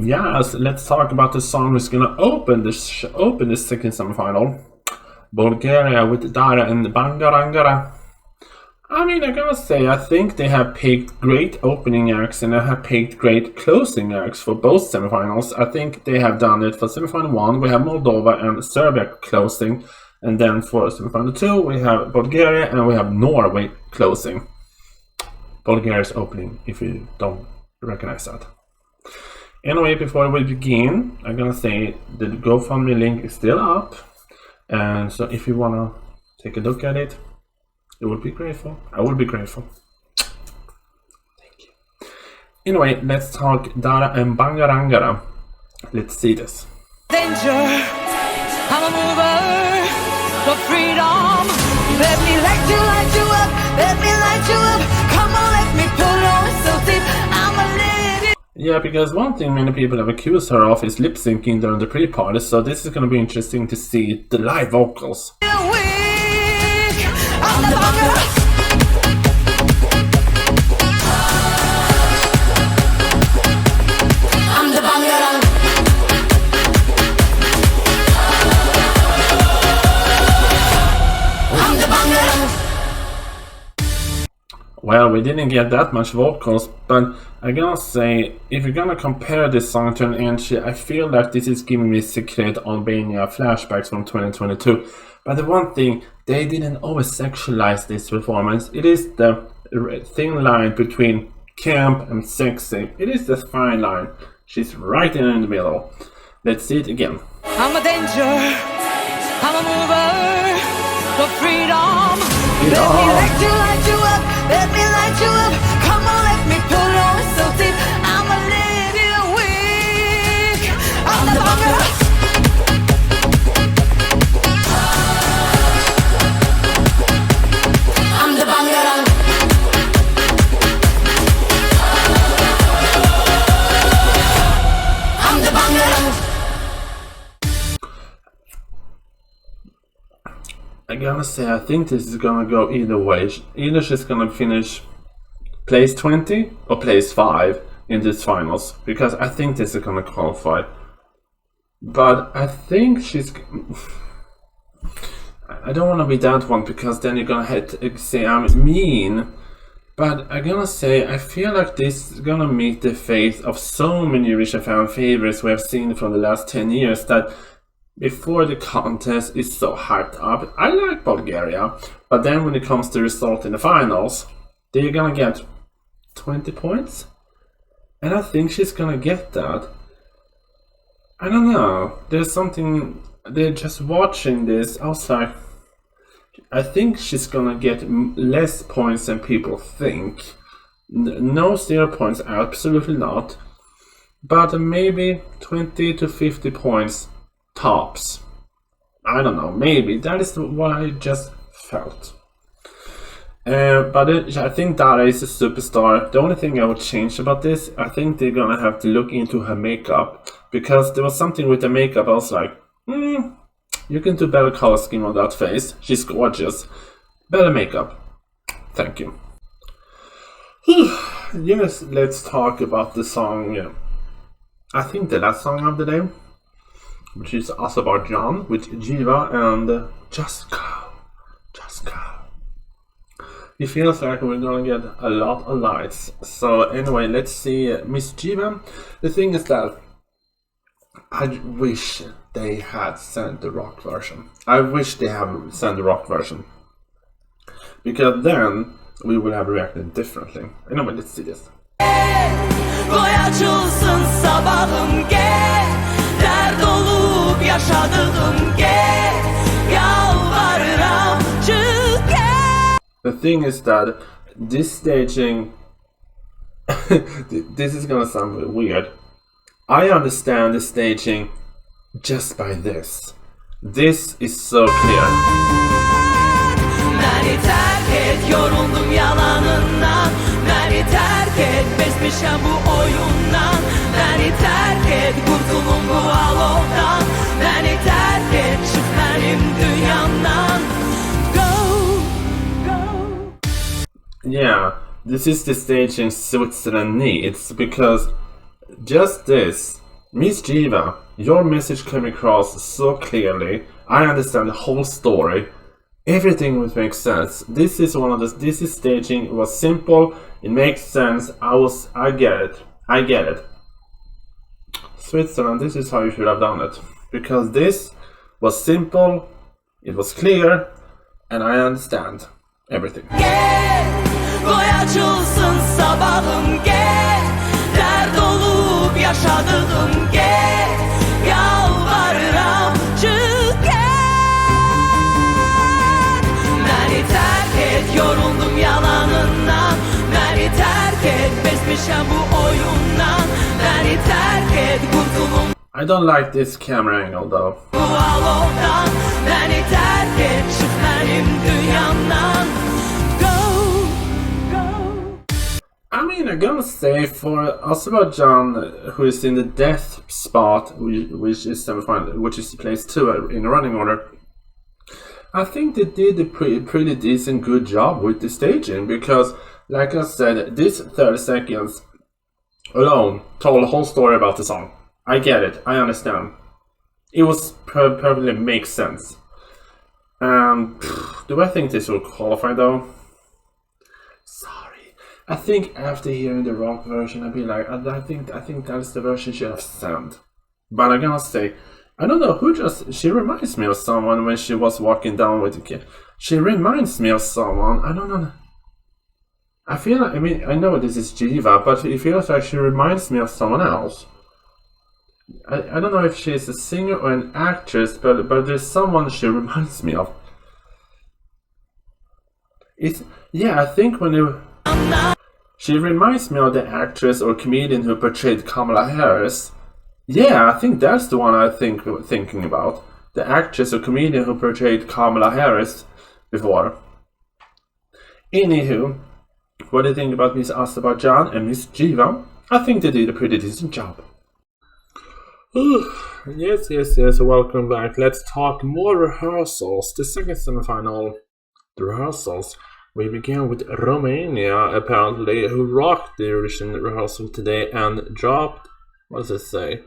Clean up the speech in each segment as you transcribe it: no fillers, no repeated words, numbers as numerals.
Yes, let's talk about the song who's gonna open the second semifinal. Bulgaria with Dara and Bangarangara. I mean, I gotta say, I think they have picked great opening acts and they have picked great closing acts for both semifinals. I think they have done it for semifinal 1. We have Moldova and Serbia closing, and then for semifinal 2 we have Bulgaria and we have Norway closing. Bulgaria's opening, if you don't recognize that. Anyway, before we begin, I'm gonna say the GoFundMe link is still up, and so if you wanna take a look at it, I would be grateful. Thank you. Anyway, let's talk Dara and Bangarangara. Let's see this. Danger, I'm a mover for freedom. Let me light you up. Let me light you up. Come on, let me pull on so deep. I'm a lady. Yeah, because one thing many people have accused her of is lip syncing during the pre-party, so this is going to be interesting to see the live vocals. I'm the Bangara. I'm the Bangara. I'm the Bangara. Well, we didn't get that much vocals, but I gotta say, if you're gonna compare this song to an entry, I feel like this is giving me Secret Albania flashbacks from 2022. But the one thing, they didn't always sexualize this performance. It is the thin line between camp and sexy. It is the fine line. She's right in the middle. Let's see it again. I'm a danger. I'm a mover for freedom. Let me light you up. Let me light you up. Come on, let me pull on so deep. I'm a little weak. I'm the Bangara. I'm the Bangara. I'm the Bangara. I gotta say, I think this is gonna go either way. Either she's gonna finish place 20 or place 5 in this finals, because I think this is gonna qualify. But I think she's... I don't want to be that one, because then you're gonna have to say I'm mean. But I'm gonna say, I feel like this is gonna meet the fate of so many Eurovision fan favorites we have seen from the last 10 years, that before the contest is so hyped up. I like Bulgaria, but then when it comes to result in the finals, they're gonna get 20 points, and I think she's gonna get that. I don't know, there's something, they're just watching this, I was like, I think she's gonna get less points than people think. No 0 points, absolutely not, but maybe 20 to 50 points tops. I don't know, maybe that is what I just felt. But I think Dara is a superstar. The only thing I would change about this, I think they're gonna have to look into her makeup, because there was something with the makeup I was like, you can do better color scheme on that face. She's gorgeous. Better makeup. Thank you. Yes, let's talk about the song. I think the last song of the day, which is Azerbaijan with Jiva and Just Go. It feels like we're gonna get a lot of lights. So anyway, let's see Miss Jiva. The thing is that I wish they had sent the rock version. Because then we would have reacted differently. Anyway, let's see this. The thing is that this staging, this is gonna sound weird. I understand the staging just by this. This is so clear. Yeah, this is the staging Switzerland needs, because just this Miss Jiva, your message came across so clearly. I understand the whole story. Everything would make sense. This is staging. It was simple. It makes sense. I get it. I get it. Switzerland, this is how you should have done it. Because this was simple, it was clear, and I understand everything. Yoruldum yalanından, beni terk et, bezmişem bu oyundan, beni terk et, kurtulum. I don't like this camera angle though. Bu alovdan, beni terk et, çık benim dünyamdan. Go, go. I mean, I'm gonna say for Azerbaijan, who is in the death spot, which is semifinal, which is place 2 in the running order, I think they did a pretty decent good job with the staging, because like I said, this 30 seconds alone told the whole story about the song. I get it, I understand. It was perfectly makes sense. Do I think this will qualify though? Sorry. I think after hearing the rock version, I'd be like, I think that's the version she should have sent. But I'm gonna say, I don't know who she reminds me of someone when she was walking down with the kid. She reminds me of someone, I don't know. I feel like, I mean, I know this is Jiva, but it feels like she reminds me of someone else. I don't know if she's a singer or an actress, but there's someone she reminds me of. I think she reminds me of the actress or comedian who portrayed Kamala Harris. Yeah, I think that's the one I'm thinking about. The actress or comedian who portrayed Kamala Harris before. Anywho, what do you think about Miss Azerbaijan and Miss Jiva? I think they did a pretty decent job. Yes, welcome back. Let's talk more rehearsals. The second semifinal, the rehearsals. We began with Romania, apparently, who rocked the Eurovision rehearsal today and dropped, what does it say?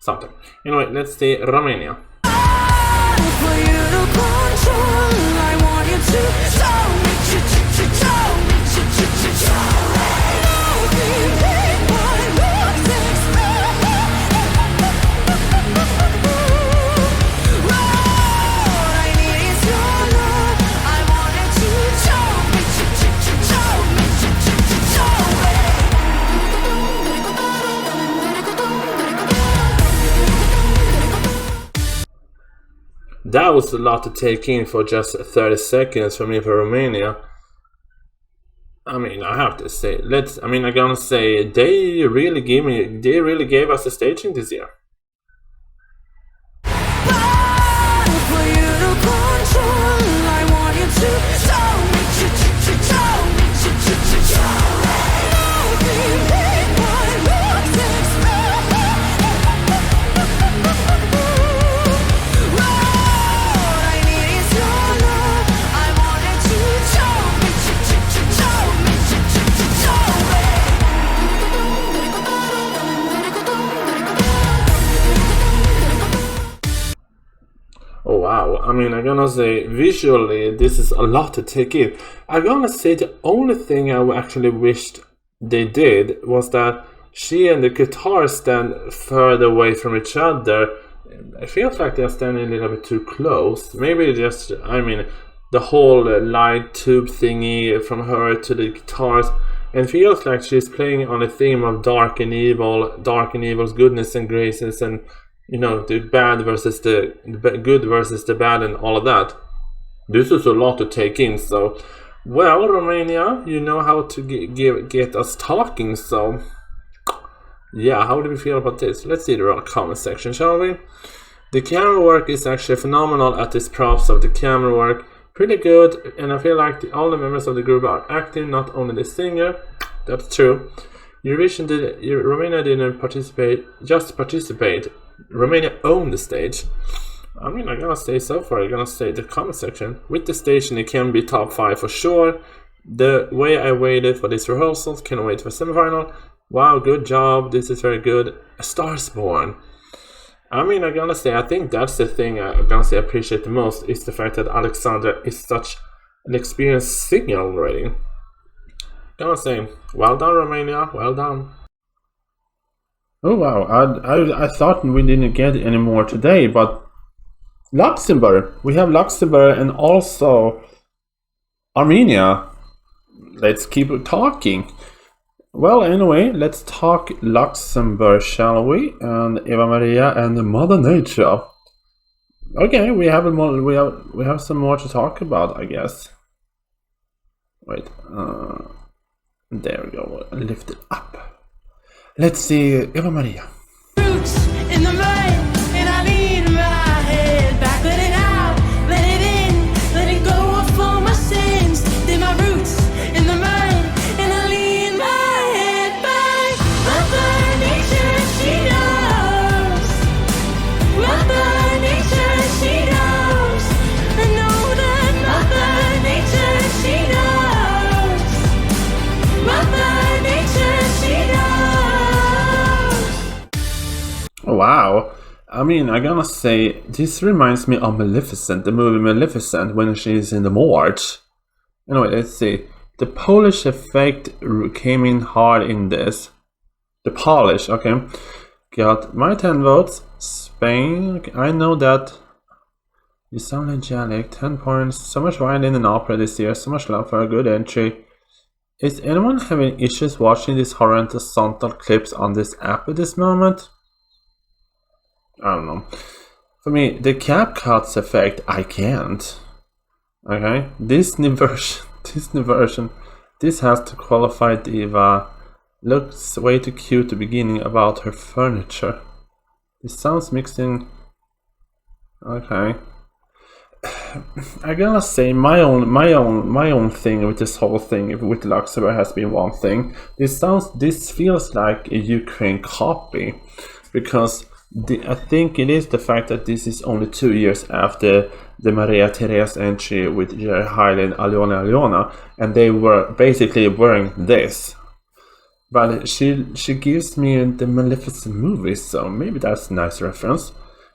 Something. Anyway, let's see Romania. That was a lot to take in for just 30 seconds for me for Romania. I mean, I have to say, I'm gonna say they really gave us a staging this year. Oh wow, I'm gonna say visually this is a lot to take in. I'm gonna say the only thing I actually wished they did was that she and the guitar stand further away from each other. It feels like they're standing a little bit too close. Maybe just, the whole light tube thingy from her to the guitars. And it feels like she's playing on a theme of dark and evil's goodness and graces, and the bad versus the good versus the bad and all of that. This is a lot to take in, so well, Romania, you know how to get us talking, so yeah, how do we feel about this? Let's see the comment section, shall we? The camera work is actually phenomenal at this props of the camera work. Pretty good, and I feel like all the members of the group are active, not only the singer. That's true. Romania didn't participate, just participate. Romania owned the stage. I'm gonna say so far, I'm gonna say the comment section. With the station, it can be top 5 for sure. The way I waited for these rehearsals, can't wait for semifinal. Wow, good job. This is very good. A Star's Born. I mean, I'm gonna say, I think that's the thing I'm gonna say I appreciate the most is the fact that Alexandra is such an experienced singer already. I'm gonna say, well done, Romania. Well done. Oh wow, I thought we didn't get any more today, but Luxembourg. We have Luxembourg and also Armenia. Let's keep talking. Well, anyway, let's talk Luxembourg, shall we? And Eva Maria and Mother Nature. Okay, we have some more to talk about, I guess. Wait, there we go. Lift it up. Let's see, Eva Maria. Roots in the mud, and I lean my head back, let it out, let it in, let it go of all my sins. They're my roots in the mud, and I lean my head back. Mother Nature, she knows. Mother Nature, she knows. I know that Mother Nature, she knows. Mother Nature, she knows. Wow. I mean, I'm gonna say, this reminds me of Maleficent, the movie Maleficent, when she's in the march. Anyway, let's see. The Polish effect came in hard in this. The Polish, okay. Got my 10 votes. Spain, I know that. You sound angelic. 10 points. So much violin and opera this year. So much love for a good entry. Is anyone having issues watching these horizontal clips on this app at this moment? I don't know. For me, the CapCuts effect, I can't. Okay, Disney version, this has to qualify Diva. Looks way too cute to beginning about her furniture. This sounds mixing. Okay. I gotta say my own thing with this whole thing with Luxembourg has been one thing. This feels like a Ukraine copy, because I think it is the fact that this is only 2 years after the Maria Therese entry with Jerry Heil and Aliona, and they were basically wearing this. But she gives me the Maleficent movie, so maybe that's a nice reference.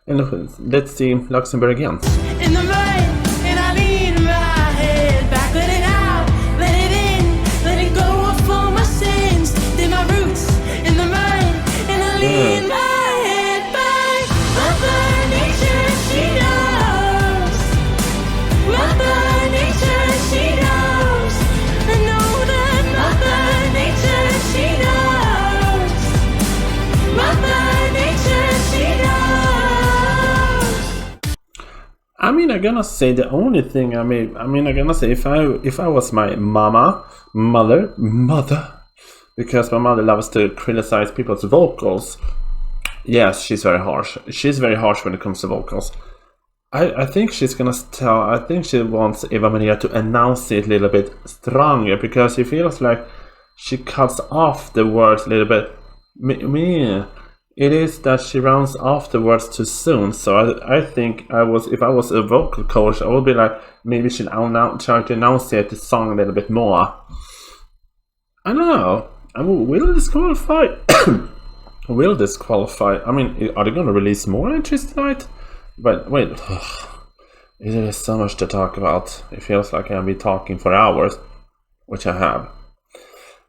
And let's see Luxembourg again. In the mud, and I lean my head back, let it out, let it in, let it go of all my sins. They're my roots in the mud, and I lean my head back. Mother Nature, she knows. Mother Nature, she knows. I know that Mother Nature, she knows. Mother Nature, she knows. I mean, I'm gonna say the only thing I'm gonna say if I was my mother, because my mother loves to criticize people's vocals. Yes, she's very harsh. She's very harsh when it comes to vocals. I think she's gonna tell. I think she wants Eva Maria to announce it a little bit stronger, because she feels like she cuts off the words a little bit. It is that she rounds off the words too soon. So I think if I was a vocal coach, I would be like, maybe she'll try to enunciate the song a little bit more. I don't know. Will disqualify? Will disqualify? I mean, are they going to release more entries tonight? But wait, there is so much to talk about. It feels like I'll be talking for hours, which I have.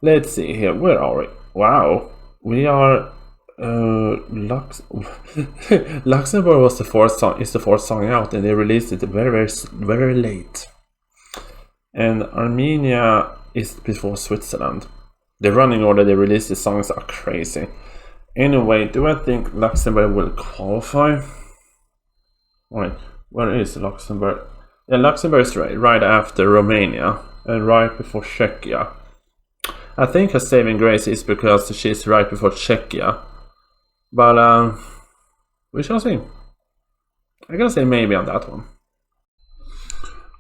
Let's see here. Where are we? Wow, we are. Luxembourg was the fourth song. Is the fourth song out, and they released it very, very late. And Armenia is before Switzerland. The running order they released the songs are crazy. Anyway, do I think Luxembourg will qualify? Wait, where is Luxembourg? Yeah, Luxembourg is right after Romania and right before Czechia. I think her saving grace is because she's right before Czechia. But we shall see. I gotta say maybe on that one.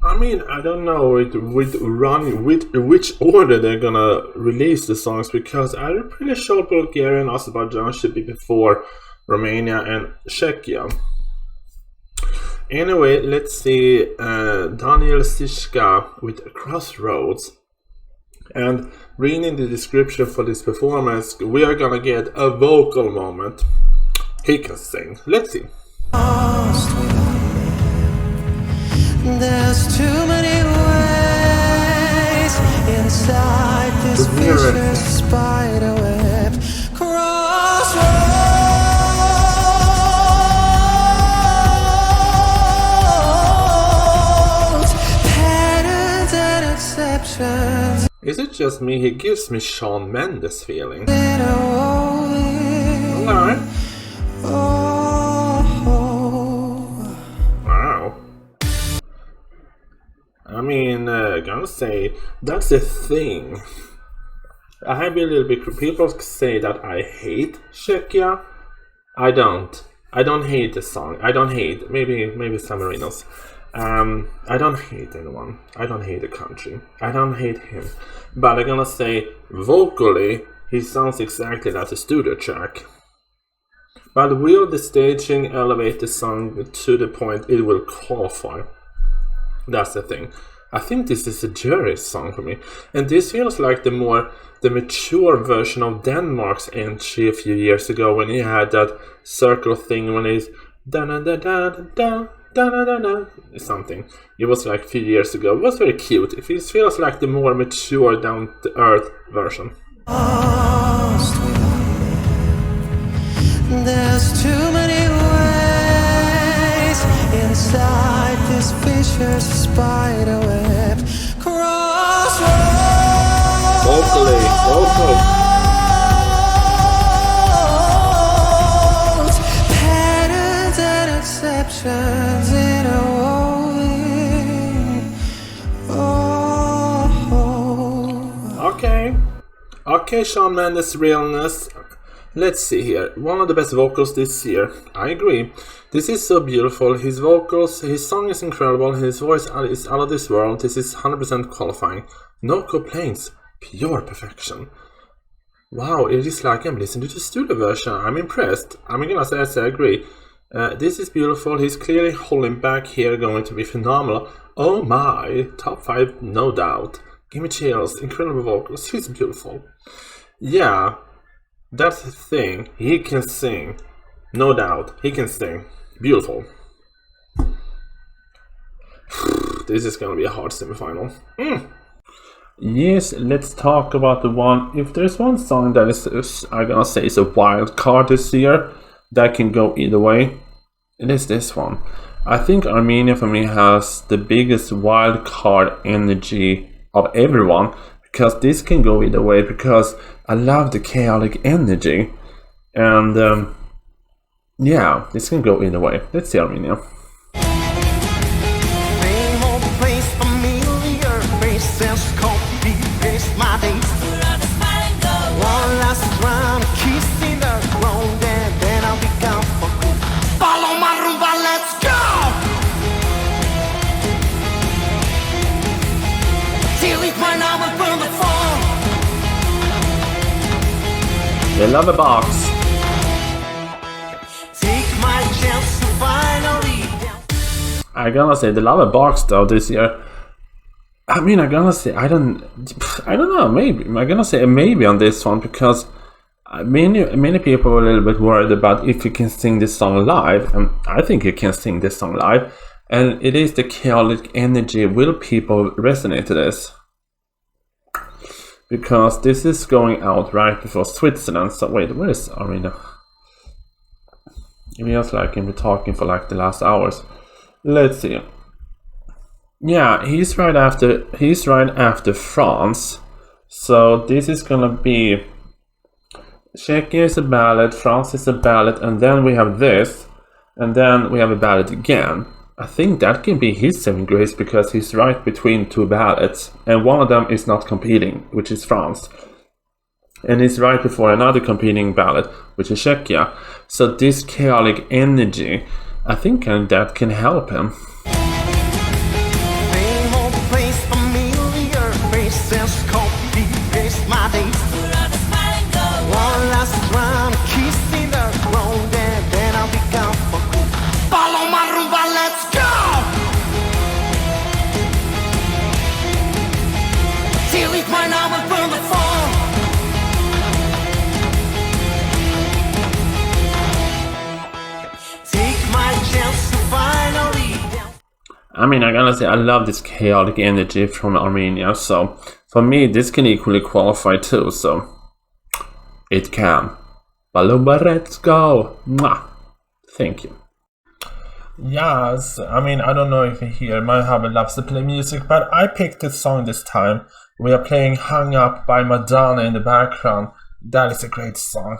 I mean, I don't know which order they're gonna release the songs, because I'm pretty sure Bulgaria and Azerbaijan should be before Romania and Czechia. Anyway, let's see Daniel Sishka with Crossroads. And reading the description for this performance, we are gonna get a vocal moment. He can sing. Let's see. There's too many ways inside this vicious spider web. Crossroads, patterns and exceptions. Is it just me? He gives me Shawn Mendes feeling. Interwoven. Alright. Oh. Wow. I mean, gonna say, that's the thing. I have a little bit, people say that I hate Czechia. I don't hate the song. I don't hate, maybe San Marinos. I don't hate anyone. I don't hate the country. I don't hate him. But I'm gonna say, vocally, he sounds exactly like a studio track. But will the staging elevate the song to the point it will qualify? That's the thing. I think this is a jury song for me. And this feels like the mature version of Denmark's entry a few years ago when he had that circle thing when he's da da da da da da da da da something. It was like a few years ago. It was very cute. It feels like the more mature, down-to-earth version. There's too many ways inside this vicious spider web. Crossroads, Vocal. patterns and exceptions interwoven. Oh. Okay, Shawn Mendes realness. Let's see here. One of the best vocals this year. I agree. This is so beautiful. His vocals, his song is incredible. His voice is out of this world. This is 100% qualifying. No complaints. Pure perfection. Wow, it is like I'm listening to the studio version. I'm impressed. I'm gonna say I agree. This is beautiful. He's clearly holding back here, going to be phenomenal. Oh my, top 5, no doubt. Give me chills. Incredible vocals. He's beautiful. Yeah. That's the thing, he can sing, no doubt, he can sing, beautiful. This is gonna be a hard semifinal. Yes, let's talk about the one, if there's one song that is, I'm gonna say is a wild card this year, that can go either way, it is this one. I think Armenia for me has the biggest wild card energy of everyone, because this can go either way, because I love the chaotic energy. And yeah, this can go either way. Let's see Armenia. They love a box. I'm gonna say they love a box though this year. I mean, I'm gonna say I don't know. Maybe I'm gonna say maybe on this one because many people are a little bit worried about if you can sing this song live, and I think you can sing this song live. And it is the chaotic energy. Will people resonate to this? Because this is going out right before Switzerland. So wait, where is Armenia? We just like been talking for like the last hours. Let's see. Yeah, he's right after France. So this is gonna be Czechia is a ballad, France is a ballad, and then we have this, and then we have a ballad again. I think that can be his saving grace because he's right between two ballads, and one of them is not competing, which is France. And he's right before another competing ballad, which is Czechia. So this chaotic energy, I think that can help him. Till it's my number from the phone. I mean, I gotta say, I love this chaotic energy from Armenia, so for me, this can equally qualify too, so it can. Baluba, let's go! Mwah. Thank you. Yes, I mean, I don't know if you hear, my hubby loves to play music, but I picked this song this time. We are playing Hung Up by Madonna in the background. That is a great song.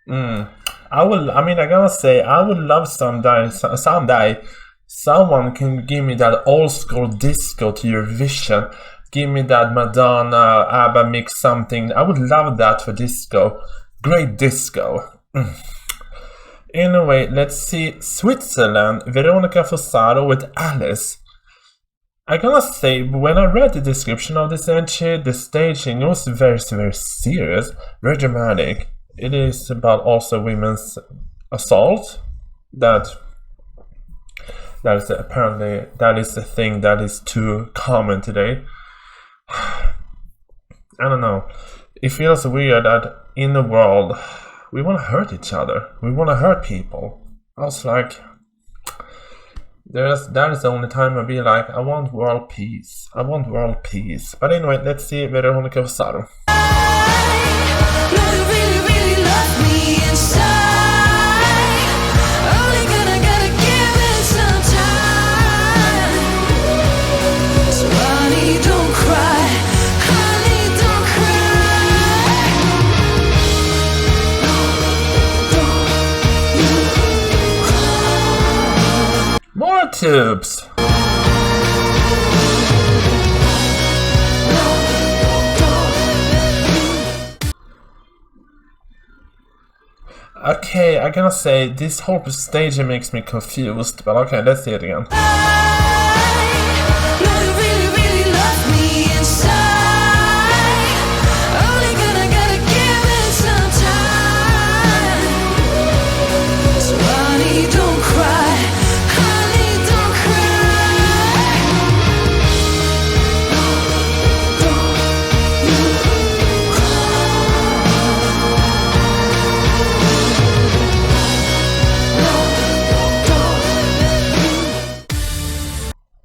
I gotta say, I would love someday someone can give me that old school disco to Eurovision. Give me that Madonna, ABBA mix something. I would love that for disco. Great disco. Anyway, let's see Switzerland, Veronica Fossaro with Alice. I gotta say, when I read the description of this entry, the staging was very, very serious, very dramatic. It is about also women's assault. That is apparently that is the thing that is too common today. I don't know. It feels weird that in the world we want to hurt each other. We want to hurt people. I was like, that is the only time I'll be like, I want world peace. I want world peace. But anyway, let's see Veronica Fossaro. More tubes! Okay, I gotta say, this whole staging makes me confused, but okay, let's see it again.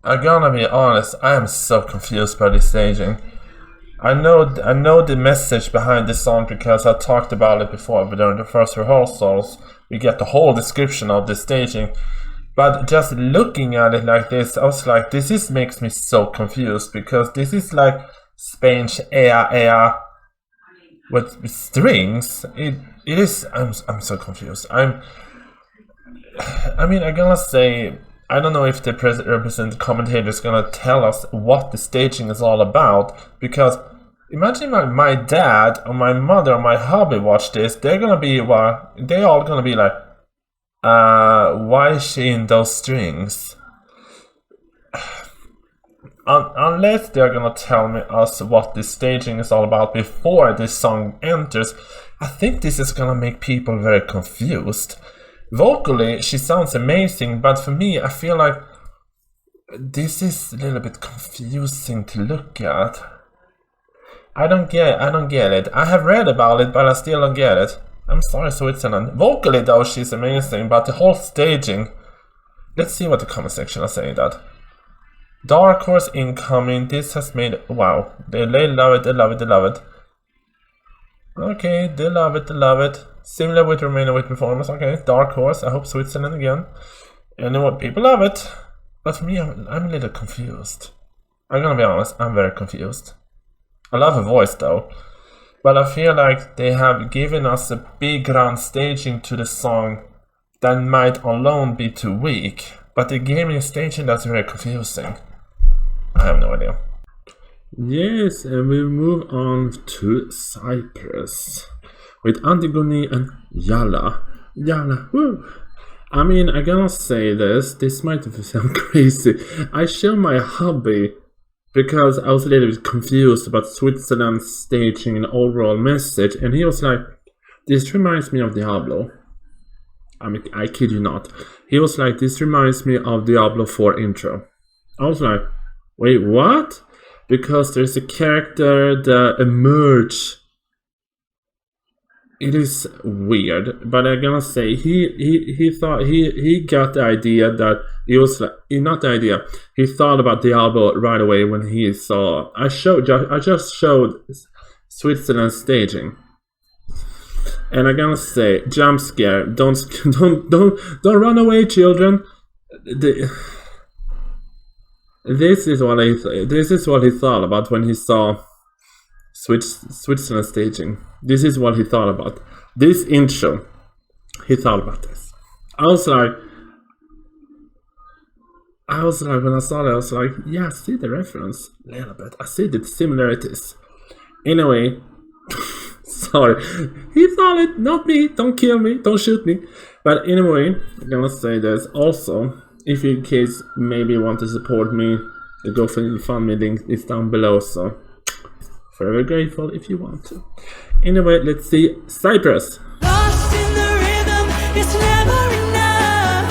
I'm gonna be honest, I am so confused by this staging. I know the message behind this song because I talked about it before, but during the first rehearsals, we get the whole description of the staging. But just looking at it like this, I was like, this makes me so confused because this is like Spanish ea with strings. It is. I'm so confused. I gotta say, I don't know if the representative commentator is gonna tell us what the staging is all about, because imagine my dad or my mother or my hubby watch this, they're all gonna be like, why is she in those strings? Unless they're gonna tell us what the staging is all about before this song enters, I think this is gonna make people very confused. Vocally, she sounds amazing, but for me, I feel like this is a little bit confusing to look at. I don't get it. I have read about it, but I still don't get it. I'm sorry, Switzerland. Vocally, though, she's amazing, but the whole staging... Let's see what the comment section are saying that. Dark Horse incoming. This has made... Wow. They love it, they love it, they love it. Okay, they love it, they love it. Similar with Romania with performance. Okay, Dark Horse. I hope Switzerland again. And you know what? People love it. But for me, I'm a little confused. I'm gonna be honest, I'm very confused. I love her voice though. But I feel like they have given us a big grand staging to the song that might alone be too weak. But they gave me a staging that's very confusing. I have no idea. Yes, and we move on to Cyprus with Antigone and Yala. Yala, woo! I mean, I gotta say this might sound crazy. I showed my hubby because I was a little bit confused about Switzerland's staging and overall message, and he was like, this reminds me of Diablo. I mean, I kid you not. He was like, this reminds me of Diablo 4 intro. I was like, wait, what? Because there's a character that emerged it is weird, but I'm gonna say he thought he got the idea that it was like, not the idea. He thought about the album right away when he saw. I just showed Switzerland staging, and I'm gonna say jump scare. Don't run away, children. This is what he thought about when he saw Switzerland staging. This is what he thought about. This intro, he thought about this. I was like, when I saw that, I was like, yeah, I see the reference a little bit. I see the similarities. Anyway, sorry. He thought it, not me. Don't kill me. Don't shoot me. But anyway, I'm gonna say this. Also, if you kids maybe want to support me, the GoFundMe link is down below. So, forever grateful if you want to. Anyway, let's see Cyprus. Lost in the rhythm, it's never enough.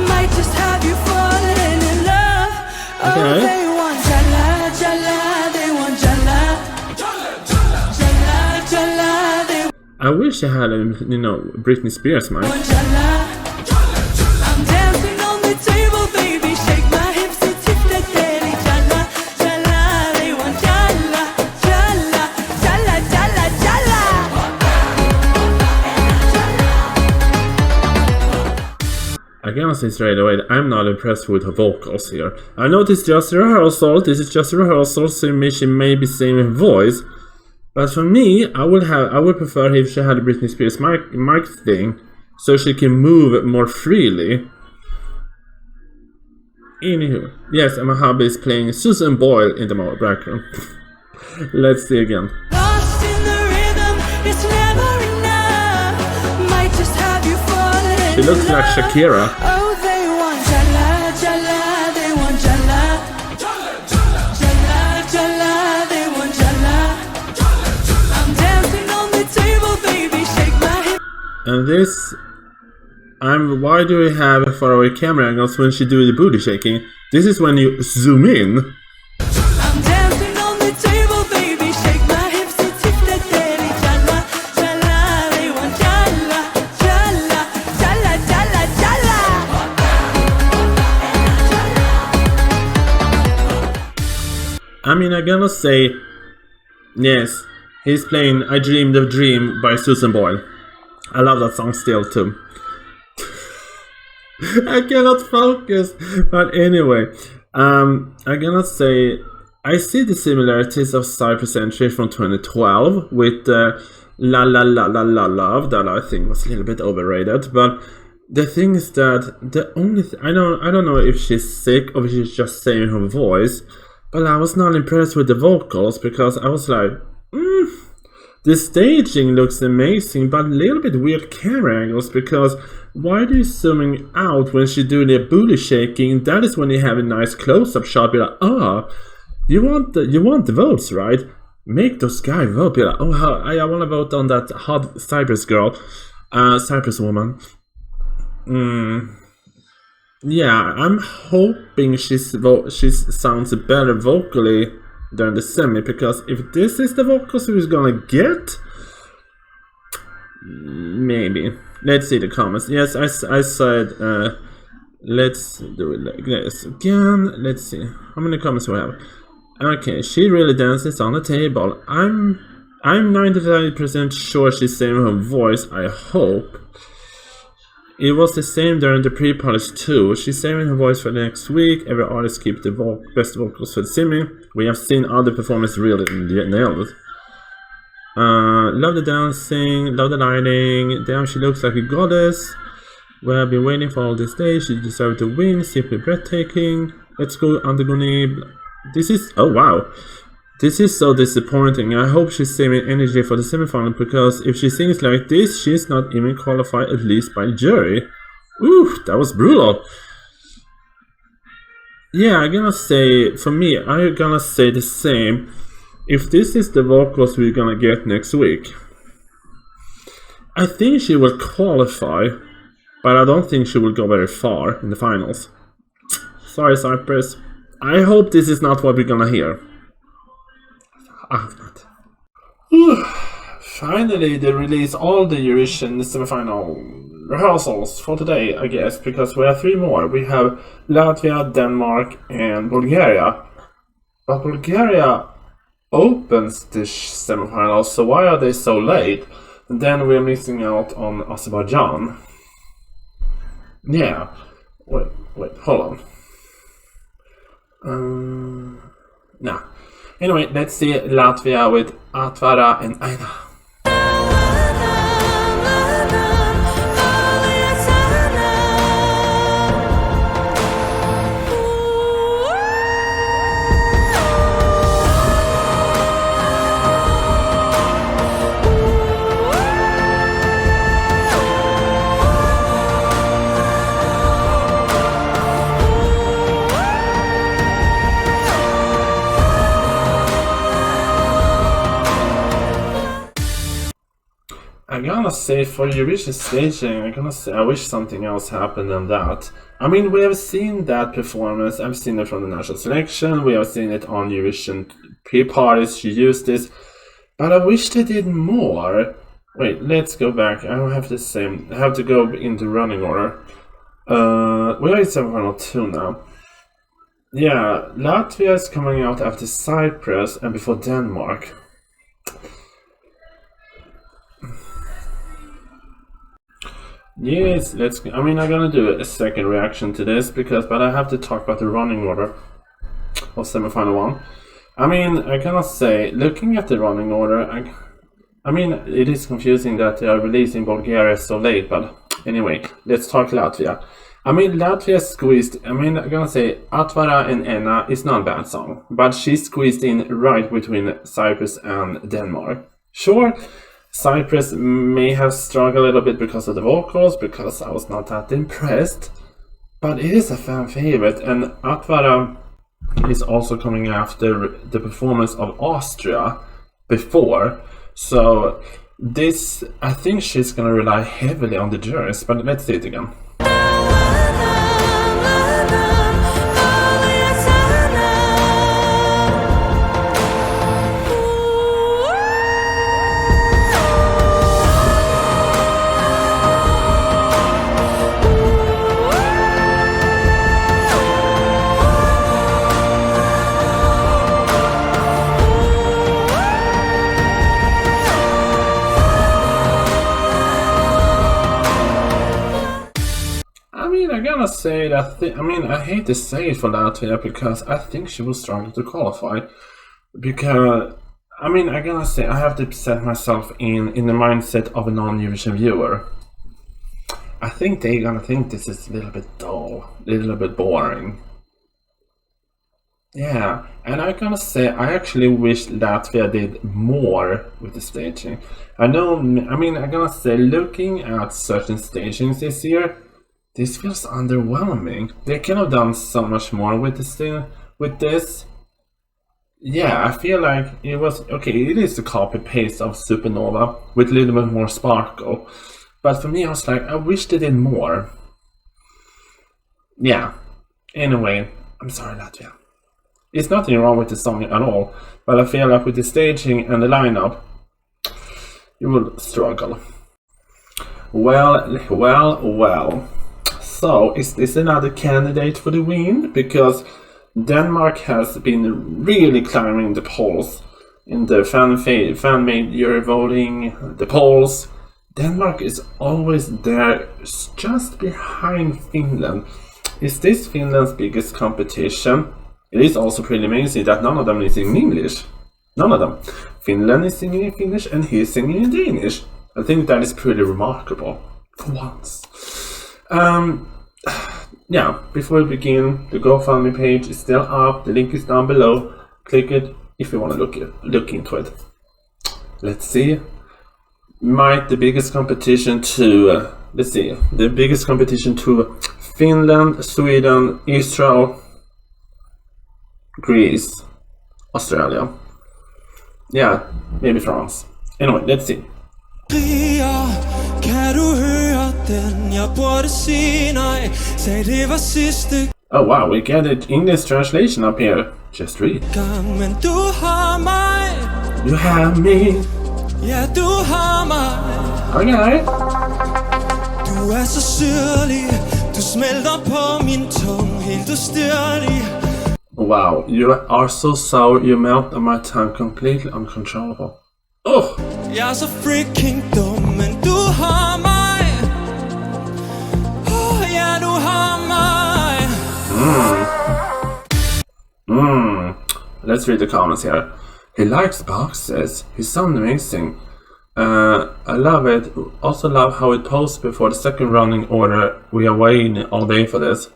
Might just have you falling in love. Okay. Oh, they want jala, jala, they want jala. Jala, jala, they I wish I had a, Britney Spears mic. want jala. I'm dancing on the table, baby. Shake my hips and tip that belly. Jala, jala, they want jala, jala, jala, jala, jala. I can say straight away that I'm not impressed with her vocals here. I know this is just a rehearsal. This is just a rehearsal, so she may be singing voice. But for me, I would prefer if she had a Britney Spears mic thing, so she can move more freely. Anywho, yes, and my hubby is playing Susan Boyle in the background. Let's see again. Lost in the rhythm, it's never enough. Might just have you falling. She looks like Shakira. Oh, they want jala, jala, they want jala. Jala, jala, they want jala. I'm dancing on the table, baby, shake my hip. And this, why do we have faraway camera angles when she do the booty shaking? This is when you zoom in. I'm dancing on the table, baby, shake my hips and tip that belly. Jala, jala, they want jala, jala, jala, jala, jala. I mean, I'm gonna say, yes, he's playing I Dreamed a Dream by Susan Boyle. I love that song still too. I cannot focus. But anyway, I'm gonna say I see the similarities of Cyprus entry from 2012 with La La La La La Love, that I think was a little bit overrated. But the thing is that the only I don't know if she's sick or if she's just saying her voice, but I was not impressed with the vocals because I was like, the staging looks amazing, but a little bit weird camera angles because why are you zooming out when she do the booty shaking? That is when you have a nice close-up shot. Be like, you want the votes, right? Make those guys vote. Be like, I want to vote on that hot Cyprus girl, Cyprus woman. Yeah, I'm hoping she sounds better vocally than the semi, because if this is the vocals we're gonna get, maybe. Let's see the comments. Yes, I said let's do it like this again. Let's see how many comments we have. Okay, she really dances on the table. I'm 99% sure she's saving her voice. I hope. It was the same during the pre-polish too. She's saving her voice for next week. Every artist keeps the best vocals for the semi. We have seen other performers really nail it. Love the dancing, love the lighting. Damn, she looks like a goddess. We have been waiting for all this day. She deserved to win. Simply breathtaking. Let's go, Antigone. This is, oh wow. This is so disappointing. I hope she's saving energy for the semifinal, because if she sings like this, she's not even qualified, at least by the jury. Ooh, that was brutal. Yeah, I'm gonna say, for me, I'm gonna say the same. If this is the vocals we're gonna get next week, I think she will qualify, but I don't think she will go very far in the finals. Sorry, Cyprus. I hope this is not what we're gonna hear. I hope not. finally they release all the Eurovision semi-final rehearsals for today, I guess, because we have 3 more. We have Latvia, Denmark, and Bulgaria. But Bulgaria opens the semi-finals, so why are they so late? And then we're missing out on Azerbaijan. Yeah. Wait, hold on. Nah. Anyway, let's see Latvia with Atvara and Aina. I'm gonna say for Eurovision staging, I wish something else happened than that. I mean, we have seen that performance, I've seen it from the national selection, we have seen it on Eurovision pre-parties, she used this, but I wish they did more. Wait, let's go back, I don't have the same, I have to go into running order. We are in semi-final 2 now. Yeah, Latvia is coming out after Cyprus and before Denmark. Yes, I'm gonna do a second reaction to this but I have to talk about the running order of semi-final 1. I cannot say, looking at the running order, it is confusing that they are releasing Bulgaria so late, but anyway, let's talk Latvia. Latvia squeezed, I'm gonna say Atvara and Enna is not a bad song, but she squeezed in right between Cyprus and Denmark. Sure, Cyprus may have struggled a little bit because of the vocals, because I was not that impressed, but it is a fan favorite, and Atvara is also coming after the performance of Austria before, so this, I think she's gonna rely heavily on the jurors, but let's see it again. I'm gonna say that, I hate to say it for Latvia because I think she will struggle to qualify. Because, I'm gonna say I have to set myself in the mindset of a non-Eurovision viewer. I think they're gonna think this is a little bit dull, a little bit boring. Yeah, and I'm gonna say I actually wish Latvia did more with the staging. I'm gonna say looking at certain stagings this year, this feels underwhelming. They could have done so much more with this. Yeah, I feel like it was okay. It is a copy paste of Supernova with a little bit more sparkle, but for me, I was like, I wish they did more. Yeah. Anyway, I'm sorry, Latvia. It's nothing wrong with the song at all, but I feel like with the staging and the lineup, you will struggle. Well. So, is this another candidate for the win? Because Denmark has been really climbing the polls in the fan-made Euro voting, the polls. Denmark is always there, just behind Finland. Is this Finland's biggest competition? It is also pretty amazing that none of them is in English. None of them. Finland is singing in Finnish and he's singing in Danish. I think that is pretty remarkable. For once. Yeah, before we begin, the GoFundMe page is still up, the link is down below, click it if you want to look into it. Let's see, the biggest competition to, the biggest competition to Finland, Sweden, Israel, Greece, Australia, yeah, maybe France. Anyway, let's see. Oh wow, we get an English translation up here. Just read. You have me. Ja, du har mig. Okay. Du er så syrlig. Du smelter på min tunge, helt ustyrlig. Wow, you are so sour, you melt on my tongue, completely uncontrollable. Oh! Jeg er så freaking dum, men du har mig. Ja, du har mig. Let's read the comments here. He likes boxes. He sounds amazing. I love it. Also love how it posts before the second running order. We are waiting all day for this.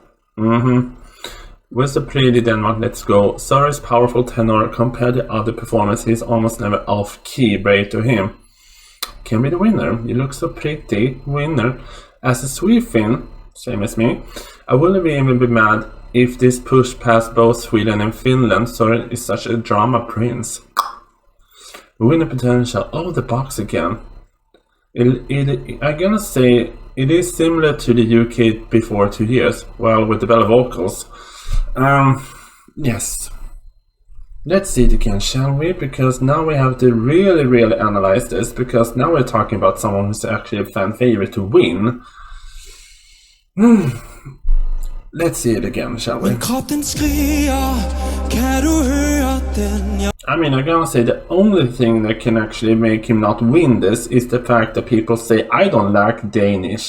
With the pretty Denmark, let's go. Sorry's powerful tenor compared to other performances, he's almost never off key. Brave to him. Can be the winner. You look so pretty. Winner. As a Swede Finn, same as me, I wouldn't even be mad if this pushed past both Sweden and Finland. Søren is such a drama prince. Winner potential. Oh, the box again. I'm gonna say it is similar to the UK before 2 years. Well, with the better vocals. Yes. Let's see it again, shall we? Because now we have to really analyze this. Because now we're talking about someone who's actually a fan favorite to win. Let's see it again, shall we? I mean, I'm gonna say the only thing that can actually make him not win this is the fact that people say, I don't like Danish.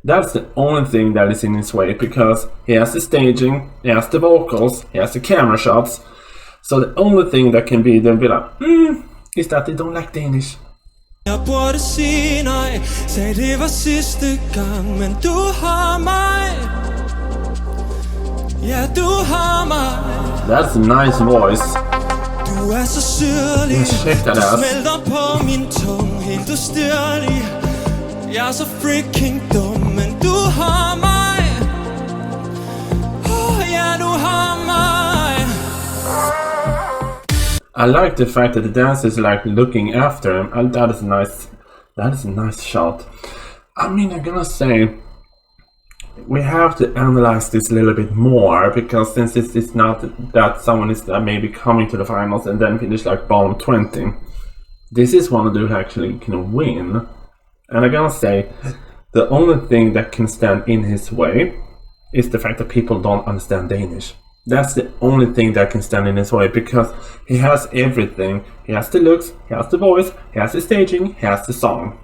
That's the only thing that is in his way, because he has the staging, he has the vocals, he has the camera shots. So the only thing that can be the villa is that they don't like Danish. Jeg burde sige nej, sagde det var sidste gang, men du har mig. Ja, du har mig. That's a nice voice. Du er så syrlig. Check that out. Du smelter på min tunge, helt ustyrlig. Jeg er så freaking dum, men du har mig. Ja, du har mig. I like the fact that the dance is like looking after him, and that is nice. That is a nice shot. I mean, I'm gonna say we have to analyze this a little bit more, because since it's not that someone is maybe coming to the finals and then finish like bottom 20, this is one who actually can win. And I'm gonna say the only thing that can stand in his way is the fact that people don't understand Danish. That's the only thing that can stand in his way, because he has everything. He has the looks, he has the voice, he has the staging, he has the song.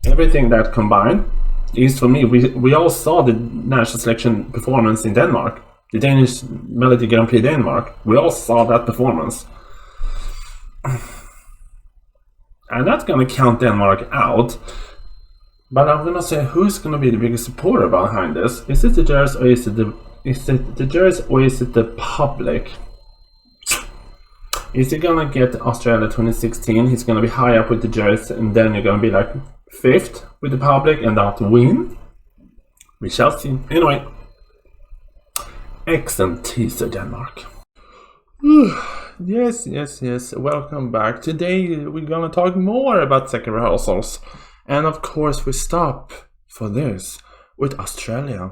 Everything that combined is, for me, we all saw the national selection performance in Denmark. The Danish Melody Grand Prix Denmark. We all saw that performance. I'm not gonna count Denmark out, but I'm gonna say who's gonna be the biggest supporter behind this. Is it the judges, or is it the judges, or is it the public? Is he gonna get Australia 2016? He's gonna be high up with the judges, and then you're gonna be like 5th with the public and not win? We shall see. Anyway, excellent teaser, Denmark. Yes. Welcome back. Today we're gonna talk more about second rehearsals, and of course we stop for this with Australia.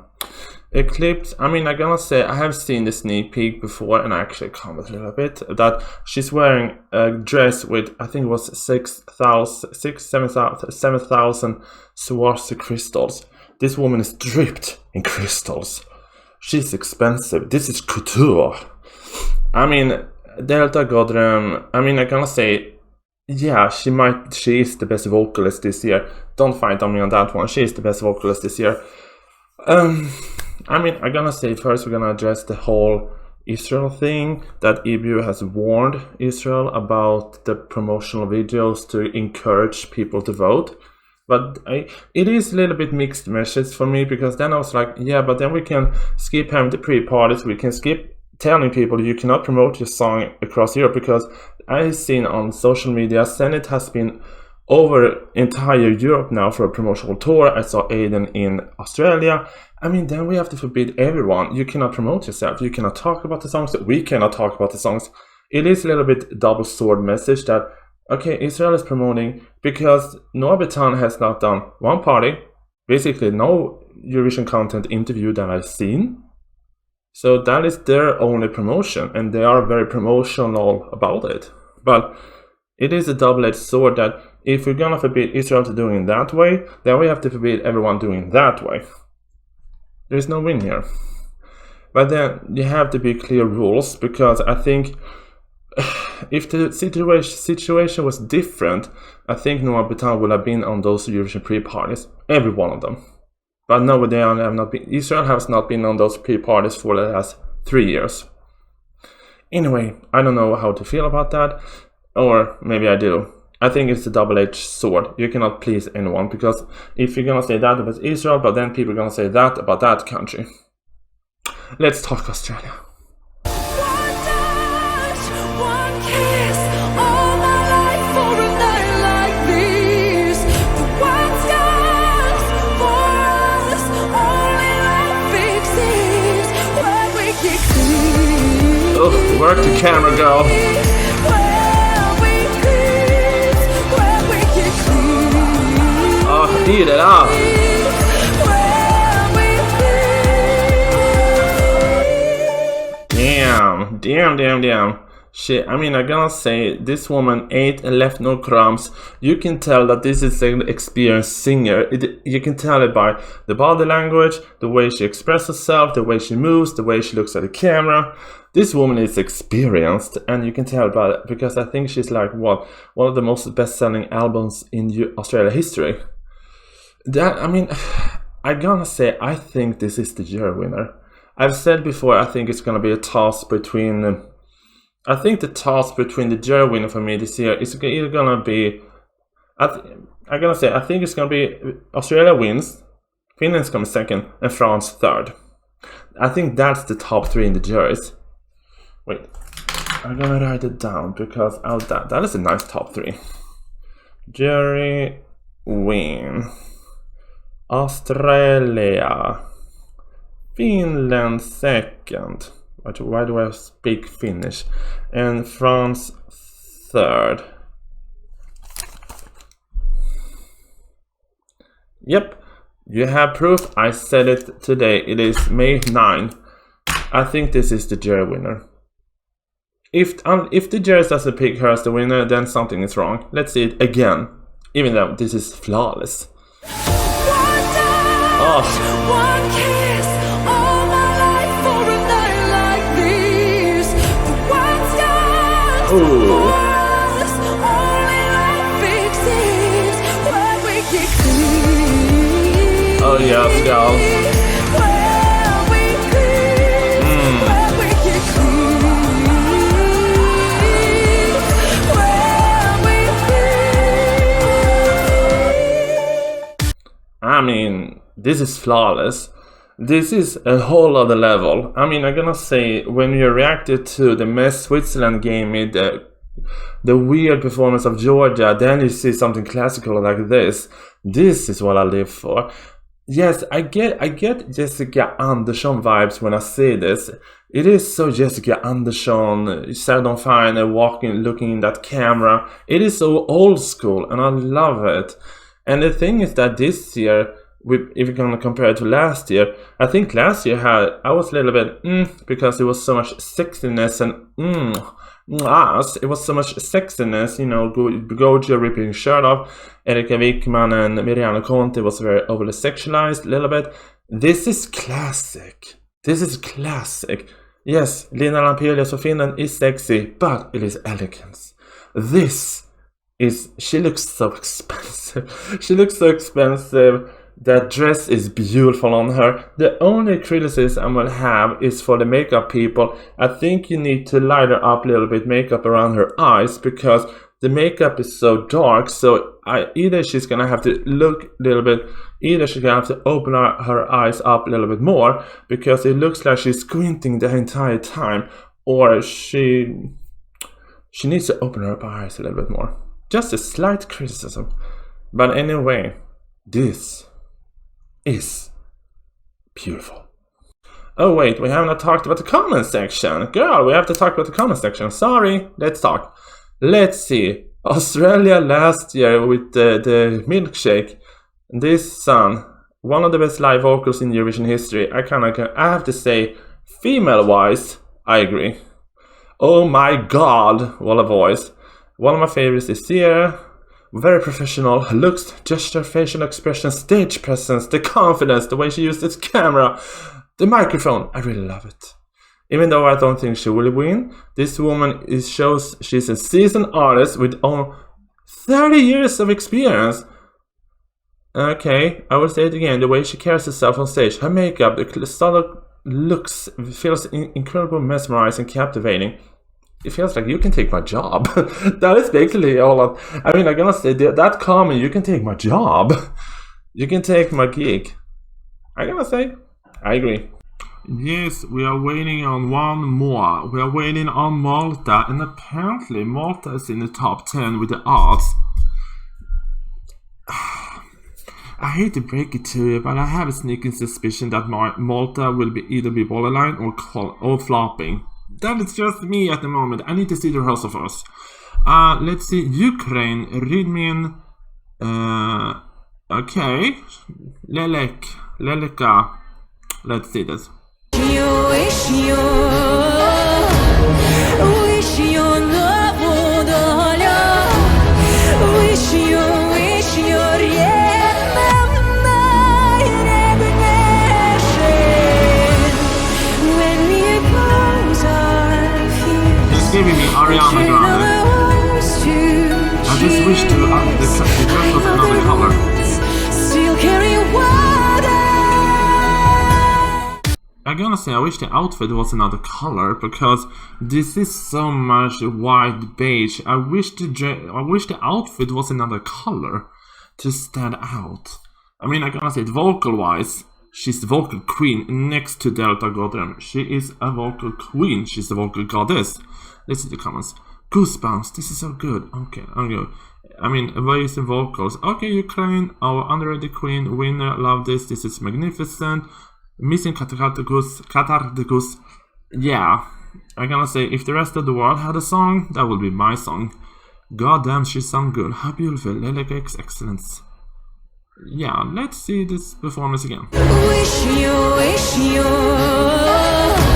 Eclipse. I mean, I'm gonna say I have seen the sneak peek before, and I actually comment a little bit that she's wearing a dress with, I think it was 7,000 Swarovski crystals. This woman is dripped in crystals. She's expensive. This is couture. I mean, Delta Godrem. I mean, I'm gonna say, yeah, she is the best vocalist this year. Don't fight on me on that one. She is the best vocalist this year. I mean, I'm gonna say first we're gonna address the whole Israel thing, that EBU has warned Israel about the promotional videos to encourage people to vote. But it is a little bit mixed message for me, because then I was like, yeah, but then we can skip having the pre-parties, we can skip telling people you cannot promote your song across Europe, because I've seen on social media, Senate has been over entire Europe now for a promotional tour. I saw Aiden in Australia. I mean, then we have to forbid everyone. You cannot promote yourself. You cannot talk about the songs. We cannot talk about the songs. It is a little bit double sword message that, okay, Israel is promoting, because Norbitan has not done one party, basically no Eurovision content interview that I've seen. So that is their only promotion, and they are very promotional about it. But it is a double-edged sword that if we're gonna forbid Israel to doing that way, then we have to forbid everyone doing that way. There's no win here. But then you have to be clear rules, because I think if the situation was different, I think Noah Bhutan would have been on those Eurovision pre-parties, every one of them. But no, they have not been. Israel has not been on those pre-parties for the last 3 years. Anyway, I don't know how to feel about that, or maybe I do. I think it's a double-edged sword. You cannot please anyone, because if you're gonna say that about Israel, but then people are gonna say that about that country. Let's talk Australia. Oh, work the camera, girl. Oh, eat it up. Damn. Shit, I mean, I'm gonna say this woman ate and left no crumbs. You can tell that this is an experienced singer. You can tell it by the body language, the way she expresses herself, the way she moves, the way she looks at the camera. This woman is experienced, and you can tell by it, because I think she's like one of the most best-selling albums in Australia history. That, I mean, I'm gonna say I think this is the jury winner. I've said before, I think it's gonna be a toss between. I think the toss between the jury winner for me this year is either gonna be. I'm gonna say I think it's gonna be Australia wins, Finland's coming second, and France third. I think that's the top 3 in the juries. Wait, I'm gonna write it down because that is a nice top 3. Jury win. Australia. Finland second. Why do I speak Finnish? And France third. Yep, you have proof. I said it today. It is May 9. I think this is the jury winner. If the jury doesn't pick her as the winner, then something is wrong. Let's see it again. Even though this is flawless. Oh. Ooh. Oh yes, girl. I mean, this is flawless. This is a whole other level. I mean, I'm gonna say, when you reacted to the Mess Switzerland game with the weird performance of Georgia, then you see something classical like this. This is what I live for. Yes, I get Jessica Andersson vibes when I say this. It is so Jessica Andersson, Sarah Dawn Finer walking, looking in that camera. It is so old school, and I love it. And the thing is that this year, if you're gonna compare it to last year, I think last year I was a little bit because it was so much sexiness and it was so much sexiness, you know, Gojo ripping his shirt off, Erika Wickman and Miriana Conti was very overly sexualized a little bit. This is classic. Yes, Lina Lampelius of Finland is sexy, but it is elegance. She looks so expensive. That dress is beautiful on her. The only criticism I will have is for the makeup people. I think you need to light her up a little bit, makeup around her eyes, because the makeup is so dark. So either she's gonna have to look a little bit, either she's gonna have to open her eyes up a little bit more, because it looks like she's squinting the entire time, or she needs to open her eyes a little bit more. Just a slight criticism. But anyway, this is beautiful. Oh wait, we haven't talked about the comment section. Girl, we have to talk about the comment section. Sorry, let's talk. Let's see. Australia last year with the milkshake. This song, one of the best live vocals in Eurovision history. I have to say, female wise, I agree. Oh my god, what a voice. One of my favorites is here. Very professional. Looks, gesture, facial expression, stage presence, the confidence, the way she uses camera, the microphone. I really love it. Even though I don't think she will win, this woman shows she's a seasoned artist with over 30 years of experience. Okay, I will say it again. The way she carries herself on stage, her makeup, the solid looks feels incredible, mesmerizing, captivating. It feels like you can take my job. That is basically all. I mean, I'm gonna say that comment. You can take my job. You can take my gig. I'm gonna say, I agree. Yes, we are waiting on one more. We are waiting on Malta, and apparently Malta is in the top 10 with the odds. I hate to break it to you, but I have a sneaking suspicion that Malta will either be borderline or flopping. That is just me at the moment. I need to see the rehearsal first. Let's see. Ukraine, Rydmin. Okay. Leleka. Let's see this. Giving me Ariana Grande. I just wish the dress was another color. I'm gonna say I wish the outfit was another color because this is so much white beige. I wish the outfit was another color to stand out. I mean, I'm gonna say it vocal wise. She's the vocal queen next to Delta Godrem. She is a vocal queen. She's the vocal goddess. Let's see the comments. Goosebumps. This is so good. Okay, I'm good. I mean, voice and vocals. Okay, Ukraine, our underrated queen, winner. Love this. This is magnificent. Missing Katardikus. Yeah, I'm gonna say if the rest of the world had a song, that would be my song. God damn, she sung good. How beautiful. Lelegex excellence. Yeah, let's see this performance again. Wish you love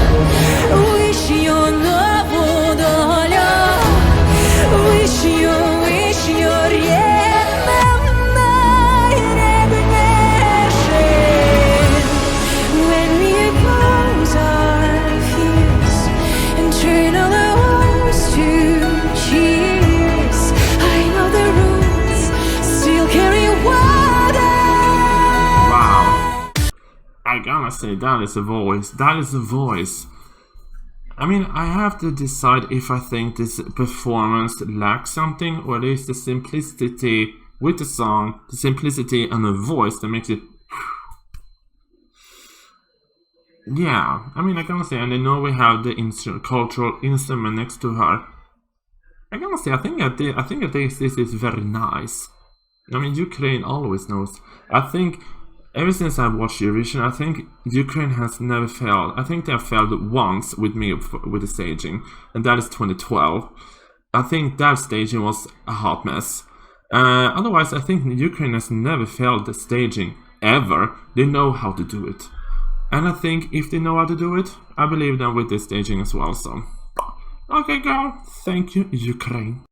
would wish your when we close our fears and turn all the wounds to cheers. I know the roots still carry water. Wow, I gotta say that is a voice. That is a voice. I mean, I have to decide if I think this performance lacks something, or it is the simplicity with the song, the simplicity and the voice that makes it. Yeah, I mean, I gotta say, and I know we have the cultural instrument next to her. I gotta say, I think that this is very nice. I mean, Ukraine always knows. I think. Ever since I watched Eurovision, I think Ukraine has never failed. I think they have failed once with me with the staging, and that is 2012. I think that staging was a hot mess. Otherwise, I think Ukraine has never failed the staging, ever. They know how to do it. And I think if they know how to do it, I believe them with this staging as well, so. Okay, girl. Thank you, Ukraine.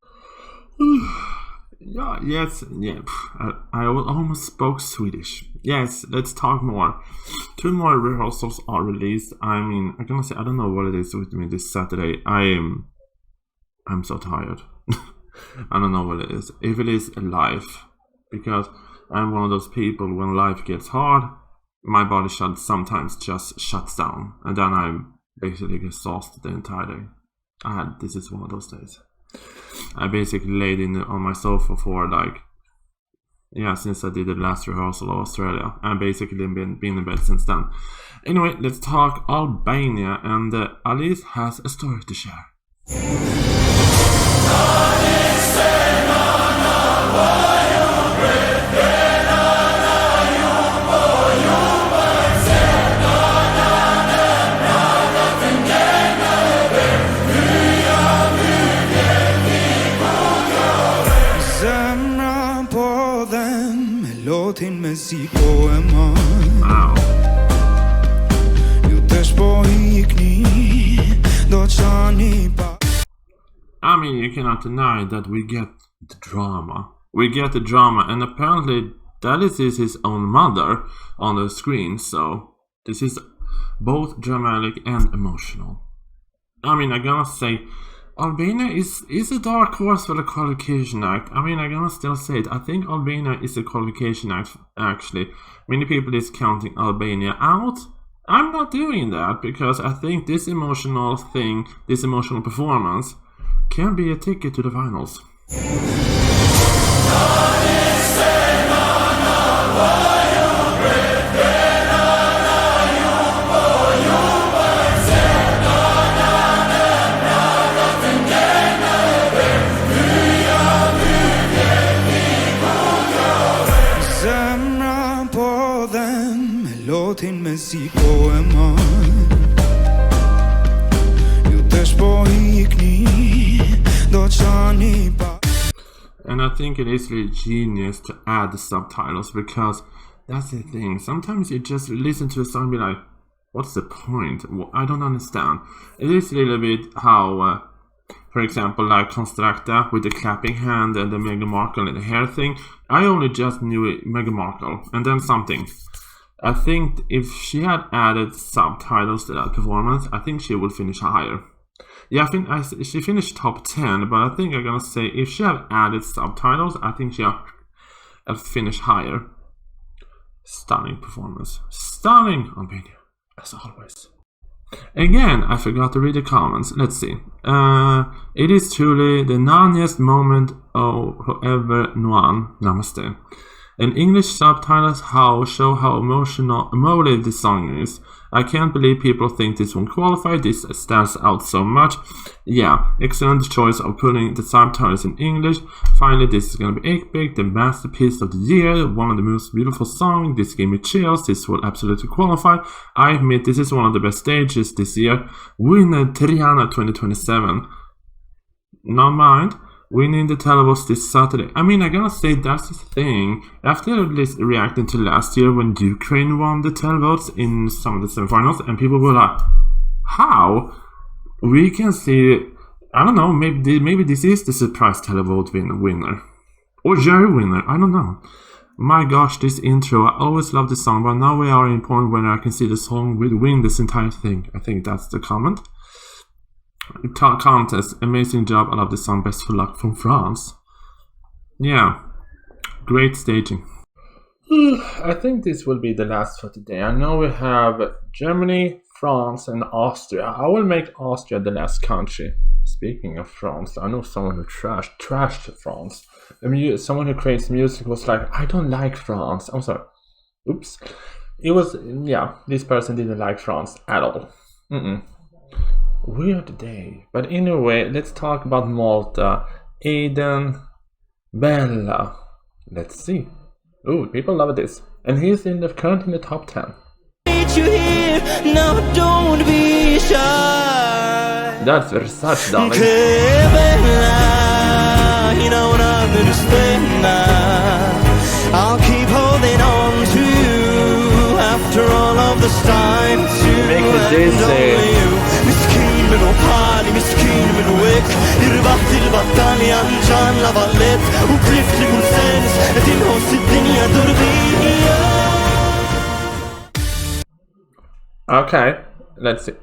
Yeah, yes, yeah. I almost spoke Swedish. Yes, let's talk more. 2 more rehearsals are released. I mean, I'm gonna say I don't know what it is with me this Saturday. I'm so tired. I don't know what it is. If it is life, because I'm one of those people when life gets hard, my body sometimes just shuts down, and then I'm basically exhausted the entire day. This is one of those days. I basically laid on my sofa for since I did the last rehearsal of Australia. I've basically been in bed since then. Anyway, let's talk Albania, and Alice has a story to share. Wow. I mean, you cannot deny that we get the drama. We get the drama, and apparently that is his own mother on the screen, so this is both dramatic and emotional. I mean, I'm gonna say Albania is a dark horse for the qualification act. I mean, I'm gonna still say it. I think Albania is a qualification act, actually. Many people is counting Albania out. I'm not doing that because I think this emotional thing, this emotional performance, can be a ticket to the finals. And I think it is really genius to add the subtitles because that's the thing. Sometimes you just listen to a song and be like, what's the point? Well, I don't understand. It is a little bit how, for example, like Constracta with the clapping hand and the Meghan Markle and the hair thing. I only just knew it, Meghan Markle, and then something. I think if she had added subtitles to that performance, I think she would finish higher. Yeah, she finished top 10, but I think I'm gonna say if she had added subtitles, I think she'll finish higher. Stunning performance. Stunning Albania, as always. Again, I forgot to read the comments. Let's see. It is truly the naniest moment of whoever known. Namaste. And English subtitles show how emotive this song is. I can't believe people think this won't qualify. This stands out so much. Yeah, excellent choice of putting the subtitles in English. Finally, this is gonna be epic, the masterpiece of the year, one of the most beautiful songs. This gave me chills. This will absolutely qualify. I admit this is one of the best stages this year. Winner Triana 2027. Not mind. Winning the televotes this Saturday. I mean, I gotta say that's the thing. After reacting to last year when Ukraine won the televotes in some of the semifinals, and people were like, "How? We can see." I don't know. Maybe this is the surprise televote winner, or jury winner. I don't know. My gosh, this intro! I always loved this song, but now we are in a point where I can see the song will win this entire thing. I think that's the comment. Contest, amazing job. I love this song. Best of luck from France. Yeah, great staging. I think this will be the last for today. I know we have Germany, France, and Austria. I will make Austria the last country. Speaking of France, I know someone who trashed France. Someone who creates music was like, I don't like France. I'm sorry. Oops. It was, yeah, this person didn't like France at all. Weird day. But anyway, let's talk about Malta. Aiden, Bella. Let's see. Ooh, people love this. And he's currently in the top 10. You here, now don't be shy. That's Versace, darling. I'll keep holding on to you after all of this time too. Make the day say. Okay, let's see.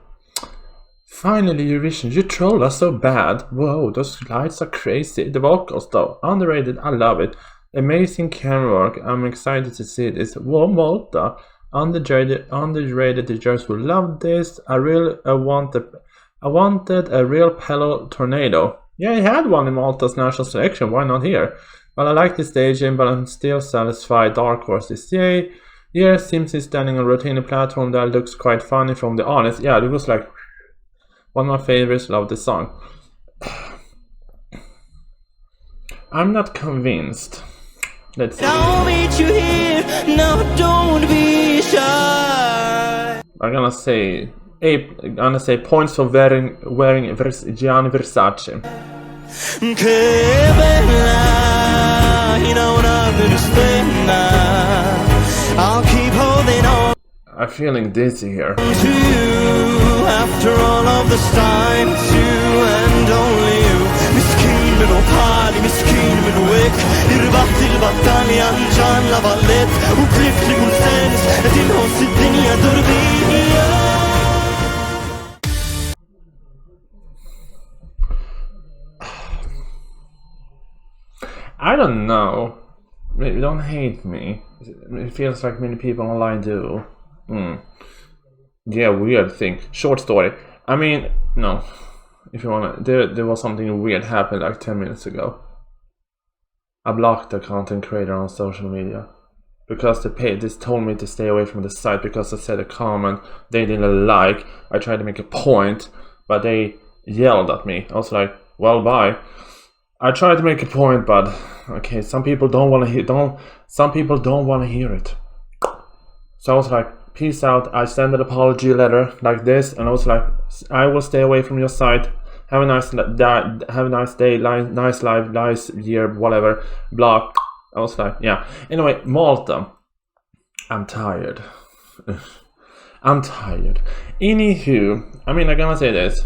Finally, Eurovision. You troll us so bad. Whoa, those lights are crazy. The vocals, though, underrated. I love it. Amazing camera work. I'm excited to see this. Whoa, Malta. Underrated. The judges will love this. I wanted a real pedal tornado. Yeah, I had one in Malta's national selection. Why not here? Well, I like the staging, but I'm still satisfied. Dark Horse this year. Yeah, seems he's standing on a rotating platform that looks quite funny from the honest. Yeah, it was like one of my favorites. Love this song. I'm not convinced. Let's see. I'll meet you here. Now don't be shy. I'm gonna say points for wearing Gianni Versace. I'll keep holding on. I'm feeling dizzy here. After all of this time, too, and only you. منو تعالي مسكين منو هيك ربحت البطانية انجان لفاليت وكلفت لي كل سنس تنهوس الدنيا دربية. I don't know. Don't hate me. It feels like many people online do. Yeah, weird thing. Short story. I mean, no. If you wanna, there was something weird happened like 10 minutes ago. I blocked the content creator on social media because this told me to stay away from the site because I said a comment they didn't like. I tried to make a point, but they yelled at me. I was like, well, bye. I tried to make a point, but okay, some people don't want to hear. Some people don't want to hear it. So I was like, peace out. I sent an apology letter like this, and I was like, I will stay away from your site. Have a nice day, nice life, nice year, whatever. Block. I was like, yeah. Anyway, Malta. I'm tired. I'm tired. Anywho, I mean, I'm gonna say this.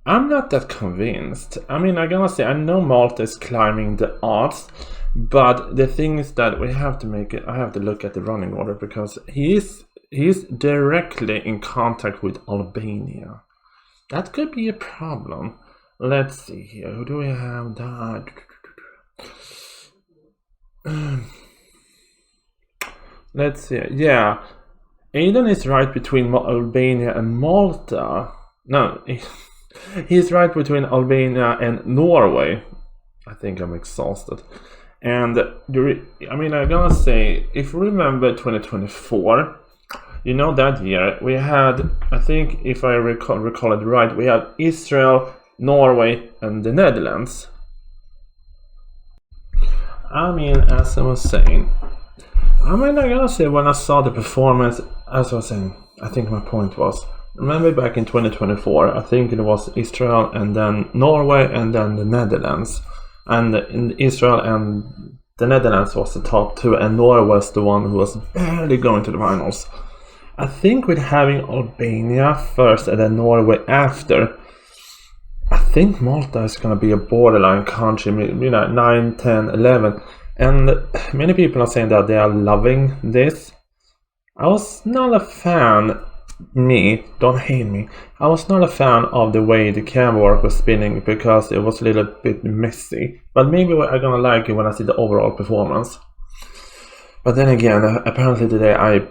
I'm not that convinced. I mean, I'm gonna say, I know Malta is climbing the odds, but the thing is that we have to make it. I have to look at the running order because he's directly in contact with Albania. That could be a problem. Let's see here. Who do we have that? Let's see. Yeah, Aiden is right between Albania and Malta. No. He's right between Albania and Norway. I think I'm exhausted. And I mean, I'm gonna say, if you remember 2024, you know, that year we had, I think if I recall it right, we had Israel, Norway, and the Netherlands. I mean, as I was saying, I mean, I'm gonna say, when I saw the performance, as I was saying, I think my point was, remember back in 2024, I think it was Israel and then Norway and then the Netherlands. And in Israel and the Netherlands was the top two, and Norway was the one who was barely going to the finals. I think with having Albania first and then Norway after, I think Malta is going to be a borderline country, you know, 9, 10, 11. And many people are saying that they are loving this. I was not a fan. Don't hate me. I was not a fan of the way the camera work was spinning because it was a little bit messy. But maybe I'm gonna like it when I see the overall performance. But then again, apparently today I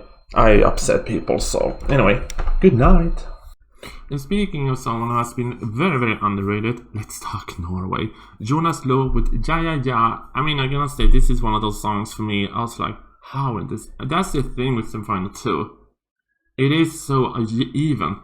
upset people. So anyway, good night. And speaking of someone who has been very, very underrated, let's talk Norway. Jonas Low with Ja Ja Ja. I mean, I'm gonna say this is one of those songs for me. I was like, how is this? That's the thing with Symphony 2. It is so even.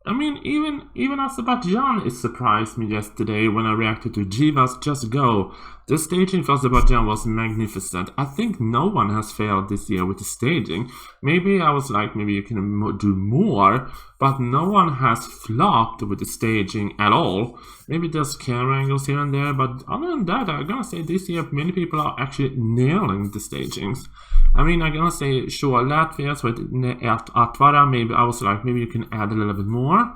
I mean, even Azerbaijan, it surprised me yesterday when I reacted to Jiva's Just Go. The staging for Azerbaijan was magnificent. I think no one has failed this year with the staging. Maybe I was like, maybe you can do more, but no one has flopped with the staging at all. Maybe just camera angles here and there, but other than that, I'm gonna say this year many people are actually nailing the stagings. I mean, I'm gonna say, sure, Latvia with Atvara, maybe I was like, maybe you can add a little bit more.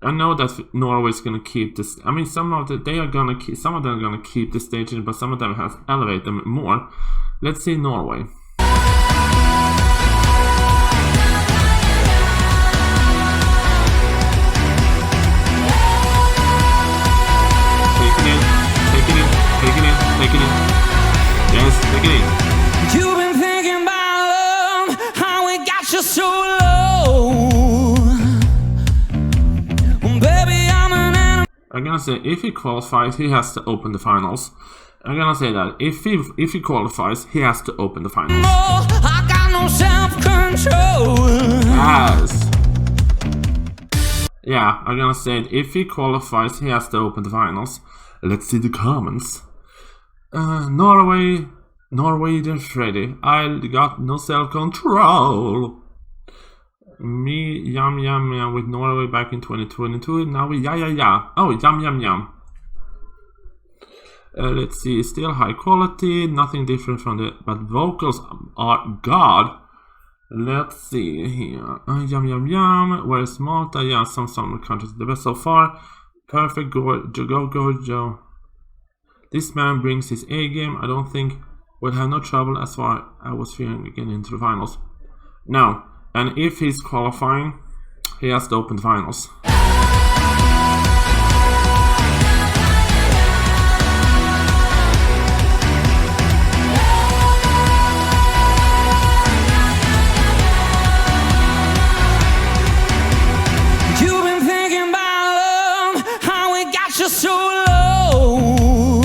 I know that Norway is gonna keep this. I mean, some of them are gonna keep the staging, but some of them have elevated them more. Let's see Norway. Take it in. Yes, take it in. You've been thinking about love, how it got you so low. Baby, I'm an animal. I'm gonna say, if he qualifies, he has to open the finals. I'm gonna say that if he qualifies, he has to open the finals. I got no self-control. Yes. Yeah, I'm gonna say it. If he qualifies, he has to open the finals. Let's see the comments. Norwegian Freddy. I got no self-control. Me, yum with Norway back in 2022. Now we yeah. Oh, yum. Let's see, still high quality, nothing different from but vocals are God. Let's see here. Yum. Where's Malta? Yeah, some countries the best so far. Perfect. Go. This man brings his A game. I don't think we'll have no trouble as far I was feeling getting into the finals. Now, and if he's qualifying, he has to open the finals. You've been thinking about love, how it got you so low.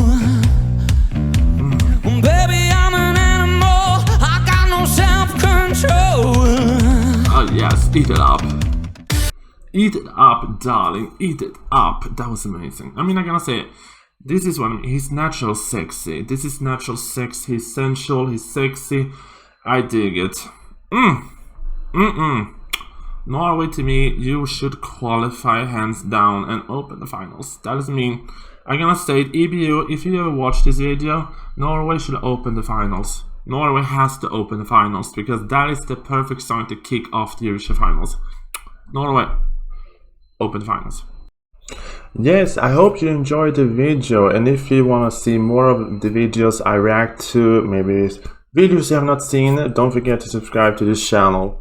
Baby, I'm an animal, I got no self-control. Oh yes, eat it up. Eat it up, darling. Eat it up. That was amazing. I mean, I'm gonna say, this is one. He's natural sexy. This is natural sex. He's sensual. He's sexy. I dig it. Norway, to me, you should qualify hands down and open the finals. That doesn't mean, I'm gonna say it, EBU, if you ever watch this video, Norway should open the finals. Norway has to open the finals because that is the perfect song to kick off the Eurovision finals. Norway, open the finals. Yes, I hope you enjoyed the video, and if you want to see more of the videos I react to, maybe videos you have not seen, don't forget to subscribe to this channel.